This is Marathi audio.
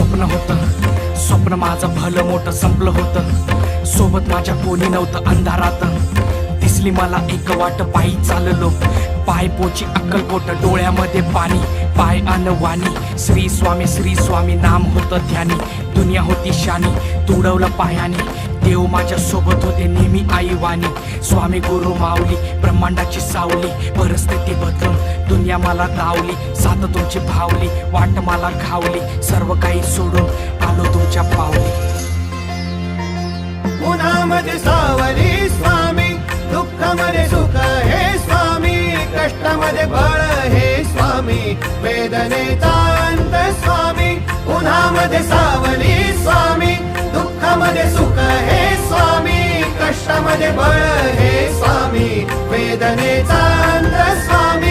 स्वप्न होतं, स्वप्न माझं भलं मोठं संपलं होतं. सोबत माझ्या कोणी नव्हतं अंधारात. दिसली मला एक वाट, पायी चाललो, पाय पोची अक्कलकोट, डोळ्यामध्ये पाणी, पाय अन वाणी. श्री स्वामी नाम होतं ध्यानी. दुनिया होती शानी, तुडवलं पायानी. देव माझ्या सोबत होते नेहमी आई वाणी. स्वामी गुरु माऊली, ब्रह्मांडाची सावली. परिस्थिती बदलून दुनिया मला धावली. साथ तुमची भावली, वाट मला घावली. सर्व काही सोडून आलो तुमच्या पावली. उन्हामध्ये सावली स्वामी, दुःखामध्ये सुख हे स्वामी, कष्टामध्ये बळ हे स्वामी, वेदनेचा अंत स्वामी. उन्हामध्ये सावली स्वामी, दुःखामध्ये सुख हे स्वामी, कष्टामध्ये बळ हे स्वामी, वेदनेचा अंत स्वामी.